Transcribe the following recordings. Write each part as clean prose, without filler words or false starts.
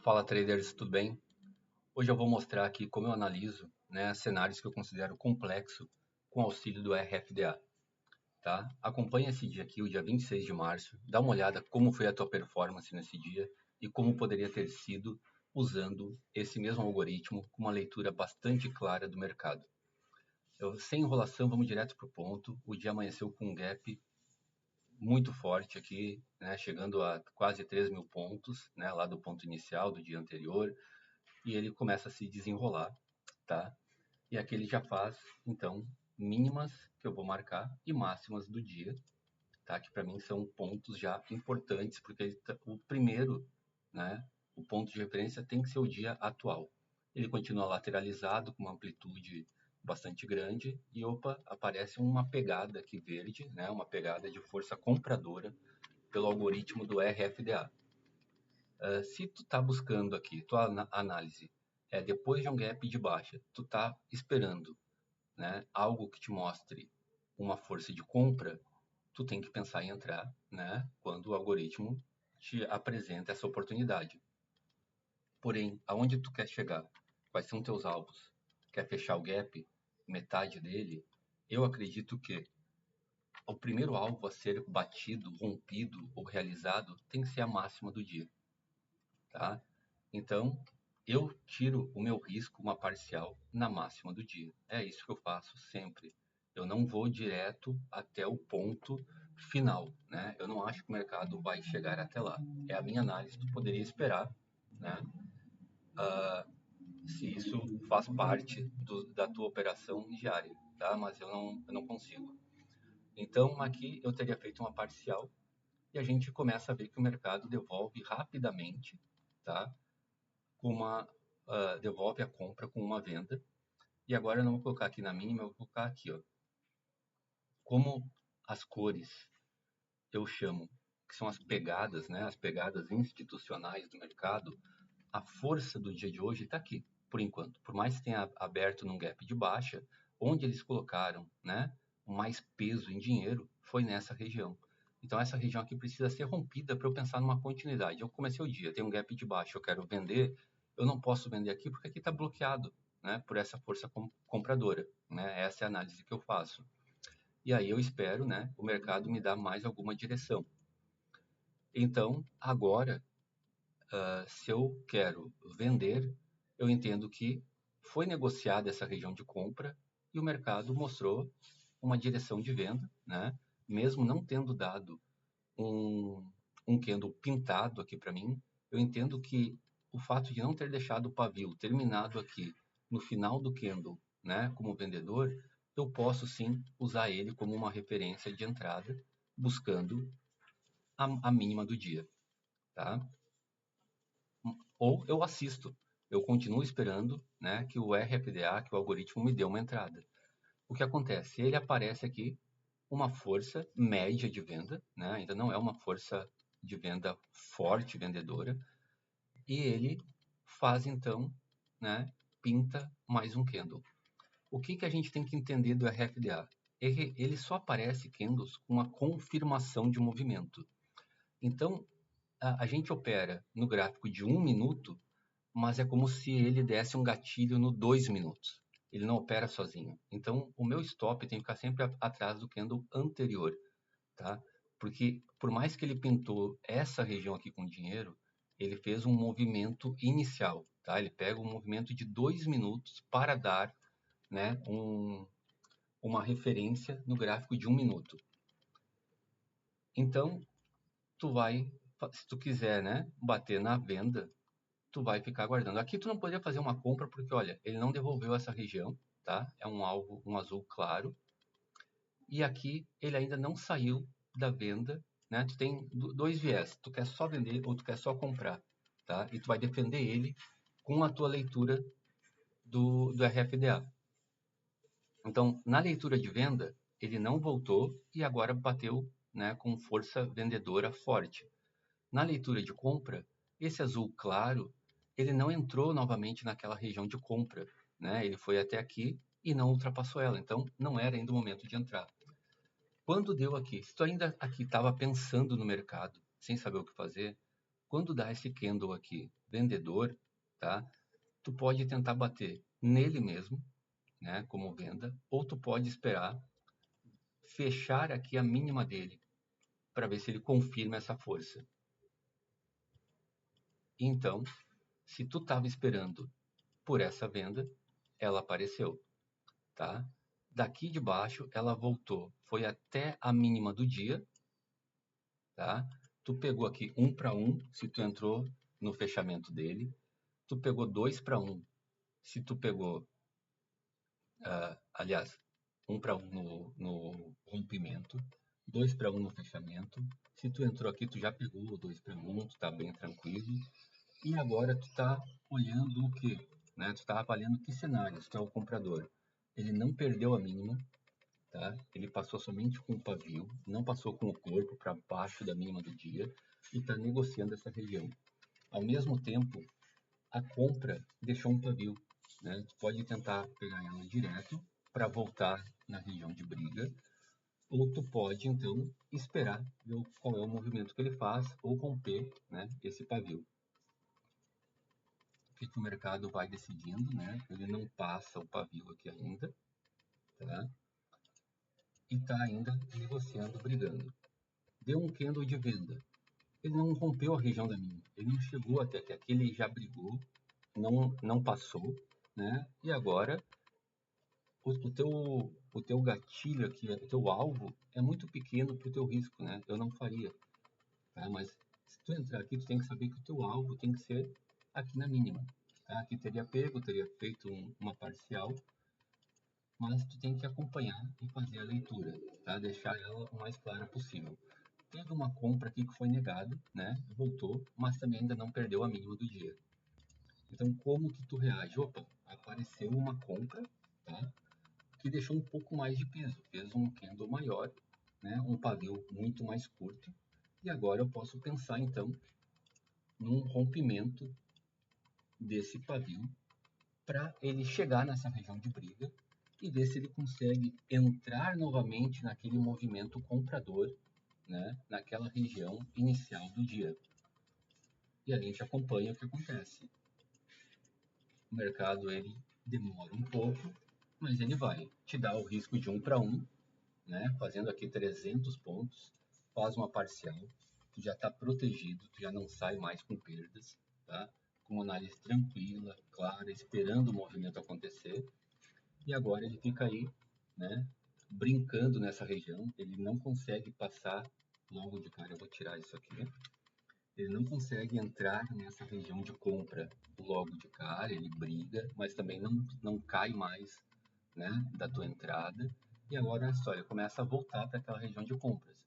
Fala traders, tudo bem? Hoje eu vou mostrar aqui como eu analiso, cenários que eu considero complexo com auxílio do RFDA, tá? Acompanha esse dia aqui, o dia 26 de março, dá uma olhada como foi a tua performance nesse dia e como poderia ter sido usando esse mesmo algoritmo com uma leitura bastante clara do mercado. Sem enrolação, vamos direto para o ponto. O dia amanheceu com um gap muito forte aqui, chegando a quase 3.000 pontos, lá do ponto inicial do dia anterior, e ele começa a se desenrolar, tá? E aqui ele já faz, então, mínimas que eu vou marcar e máximas do dia, tá? Que para mim são pontos já importantes, porque o primeiro, o ponto de referência tem que ser o dia atual. Ele continua lateralizado com uma amplitude bastante grande e opa, aparece uma pegada aqui verde, uma pegada de força compradora pelo algoritmo do RFDA. Se tu tá buscando aqui, tua análise é depois de um gap de baixa, tu tá esperando, algo que te mostre uma força de compra, tu tem que pensar em entrar, quando o algoritmo te apresenta essa oportunidade. Porém, aonde tu quer chegar? Quais são teus alvos? Quer fechar o gap, metade dele? Eu acredito que o primeiro alvo a ser batido, rompido ou realizado tem que ser a máxima do dia, tá? Então, eu tiro o meu risco, uma parcial, na máxima do dia. É isso que eu faço sempre. Eu não vou direto até o ponto final, Eu não acho que o mercado vai chegar até lá. É a minha análise, tu poderia esperar, se isso faz parte da tua operação diária, tá? Mas eu não consigo. Então, aqui eu teria feito uma parcial e a gente começa a ver que o mercado devolve rapidamente, tá? Devolve a compra com uma venda. E agora eu não vou colocar aqui na mínima, eu vou colocar aqui, ó. Como as cores eu chamo, que são as pegadas, as pegadas institucionais do mercado, a força do dia de hoje está aqui, por enquanto. Por mais que tenha aberto num gap de baixa, onde eles colocaram, mais peso em dinheiro foi nessa região. Então essa região aqui precisa ser rompida para eu pensar numa continuidade. Eu comecei o dia, tem um gap de baixa, eu quero vender, eu não posso vender aqui porque aqui está bloqueado, por essa força compradora, Essa é a análise que eu faço. E aí eu espero, o mercado me dar mais alguma direção. Então, agora, se eu quero vender, eu entendo que foi negociada essa região de compra e o mercado mostrou uma direção de venda, Mesmo não tendo dado um candle pintado aqui para mim, eu entendo que o fato de não ter deixado o pavio terminado aqui no final do candle, como vendedor, eu posso sim usar ele como uma referência de entrada, buscando a mínima do dia, tá? Ou eu assisto, eu continuo esperando, que o RFDA, que o algoritmo me dê uma entrada. O que acontece? Ele aparece aqui uma força média de venda, ainda não é uma força de venda forte vendedora, e ele faz então, pinta mais um candle. O que a gente tem que entender do RFDA? Ele só aparece candles com uma confirmação de movimento. Então, a gente opera no gráfico de 1 minuto, mas é como se ele desse um gatilho no 2 minutos. Ele não opera sozinho. Então, o meu stop tem que ficar sempre atrás do candle anterior, tá? Porque por mais que ele pintou essa região aqui com dinheiro, ele fez um movimento inicial, tá? Ele pega um movimento de 2 minutos para dar, uma referência no gráfico de 1 minuto. Então, tu vai, se tu quiser, bater na venda, tu vai ficar aguardando. Aqui tu não poderia fazer uma compra porque, olha, ele não devolveu essa região, tá? É um alvo, um azul claro. E aqui ele ainda não saiu da venda, Tu tem dois viés, tu quer só vender ou tu quer só comprar, tá? E tu vai defender ele com a tua leitura do RFDA. Então, na leitura de venda, ele não voltou e agora bateu, com força vendedora forte. Na leitura de compra, esse azul claro, ele não entrou novamente naquela região de compra, Ele foi até aqui e não ultrapassou ela, então não era ainda o momento de entrar. Quando deu aqui, se tu ainda aqui estava pensando no mercado, sem saber o que fazer, quando dá esse candle aqui, vendedor, tá? Tu pode tentar bater nele mesmo, né, como venda, ou tu pode esperar fechar aqui a mínima dele para ver se ele confirma essa força. Então, se tu estava esperando por essa venda, ela apareceu, tá? Daqui de baixo, ela voltou, foi até a mínima do dia, tá? Tu pegou aqui 1 para 1, se tu entrou no fechamento dele. Tu pegou 2 para 1, se tu pegou, aliás, 1 para 1 no rompimento, 2 para 1 no fechamento. Se tu entrou aqui, tu já pegou o 2 para 1, tu tá bem tranquilo. E agora tu tá olhando o quê? Né? Tu tá avaliando que cenários, tu é o comprador. Ele não perdeu a mínima, tá? Ele passou somente com o pavio, não passou com o corpo para baixo da mínima do dia e está negociando essa região. Ao mesmo tempo, a compra deixou um pavio, né? Tu pode tentar pegar ela direto para voltar na região de briga, ou tu pode então esperar ver qual é o movimento que ele faz ou romper, né, esse pavio. O que o mercado vai decidindo, né? Ele não passa o pavio aqui ainda, tá? E está ainda negociando, brigando. Deu um candle de venda. Ele não rompeu a região da mínima. Ele não chegou até aqui. Aqui ele já brigou, não passou, né? E agora o teu gatilho aqui, o teu alvo é muito pequeno para o teu risco, né? Eu não faria, tá? Mas se tu entrar aqui, tu tem que saber que o teu alvo tem que ser aqui na mínima, tá? Aqui teria pego, teria feito uma parcial, mas tu tem que acompanhar e fazer a leitura, tá? Deixar ela o mais clara possível. Teve uma compra aqui que foi negada, né? Voltou, mas também ainda não perdeu a mínima do dia. Então, como que tu reage? Opa, apareceu uma compra, tá? Que deixou um pouco mais de peso, fez um candle maior, né? Um pavio muito mais curto. E agora eu posso pensar, então, num rompimento desse pavio para ele chegar nessa região de briga e ver se ele consegue entrar novamente naquele movimento comprador, né, naquela região inicial do dia. E a gente acompanha o que acontece. O mercado ele demora um pouco, mas ele vai te dar o risco de 1 para 1, né, fazendo aqui 300 pontos, faz uma parcial, tu já está protegido, tu já não sai mais com perdas, tá? Com uma análise tranquila, clara, esperando o movimento acontecer. E agora ele fica aí, né, brincando nessa região, ele não consegue passar logo de cara. Eu vou tirar isso aqui. Ele não consegue entrar nessa região de compra logo de cara, ele briga, mas também não cai mais, né, da tua entrada. E agora só, ele começa a voltar para aquela região de compras.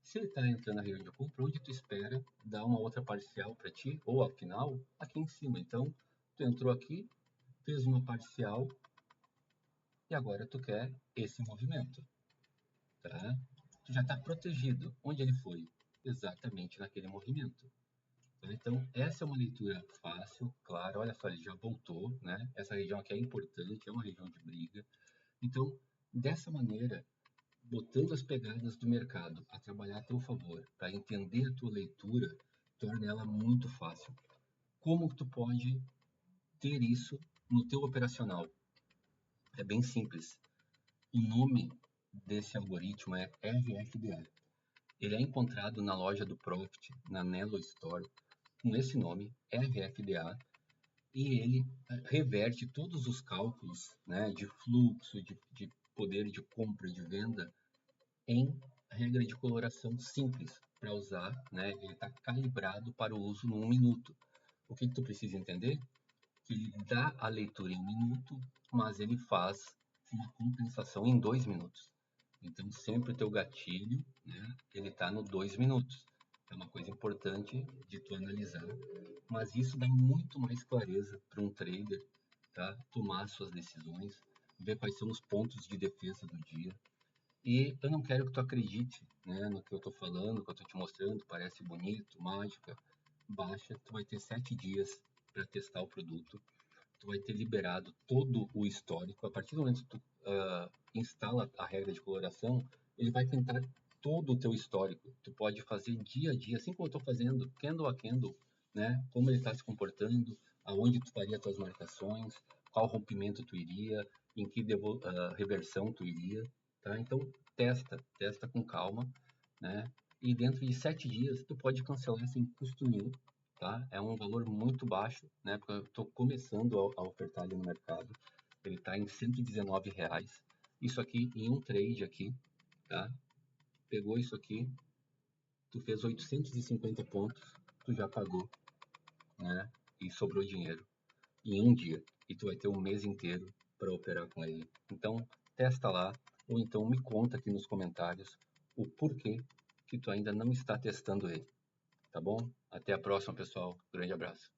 Se ele está entrando na região de compra, onde tu espera dar uma outra parcial para ti, ou a final, aqui em cima. Então, tu entrou aqui, fez uma parcial, e agora tu quer esse movimento, tá? Tu já está protegido. Onde ele foi? Exatamente naquele movimento. Tá? Então, essa é uma leitura fácil, clara. Olha só, ele já voltou, né? Essa região aqui é importante, é uma região de briga. Então, dessa maneira, botando as pegadas do mercado a trabalhar a teu favor, para entender a tua leitura, torna ela muito fácil. Como tu pode ter isso no teu operacional? É bem simples. O nome desse algoritmo é RFDA. Ele é encontrado na loja do Profit, na Nelo Store, com esse nome, RFDA, e ele reverte todos os cálculos, né, de fluxo, de poder de compra e de venda em regra de coloração simples para usar, né? Ele está calibrado para o uso no 1 minuto. O que tu precisa entender? Que ele dá a leitura em 1 minuto, mas ele faz uma compensação em 2 minutos. Então, sempre o teu gatilho, né, ele está no 2 minutos. É uma coisa importante de tu analisar, mas isso dá muito mais clareza para um trader, tá? Tomar suas decisões, ver quais são os pontos de defesa do dia. E eu não quero que tu acredite, né, no que eu estou falando, que eu estou te mostrando, parece bonito, mágica. Baixa, tu vai ter 7 dias para testar o produto, tu vai ter liberado todo o histórico. A partir do momento que tu instala a regra de coloração, ele vai tentar todo o teu histórico. Tu pode fazer dia a dia, assim como eu estou fazendo, candle a candle, né? Como ele está se comportando, aonde tu faria tuas marcações, qual rompimento tu iria, em que reversão tu iria, tá? Então testa com calma, né? E dentro de 7 dias tu pode cancelar sem custo nenhum, tá? É um valor muito baixo, né? Porque eu estou começando a ofertar ele no mercado. Ele está em R$ 119. Isso aqui em um trade aqui, tá? Pegou isso aqui, tu fez 850 pontos, tu já pagou, né? E sobrou dinheiro em um dia. E tu vai ter um mês inteiro para operar com ele. Então, testa lá, ou então me conta aqui nos comentários o porquê que tu ainda não está testando ele. Tá bom? Até a próxima, pessoal. Grande abraço.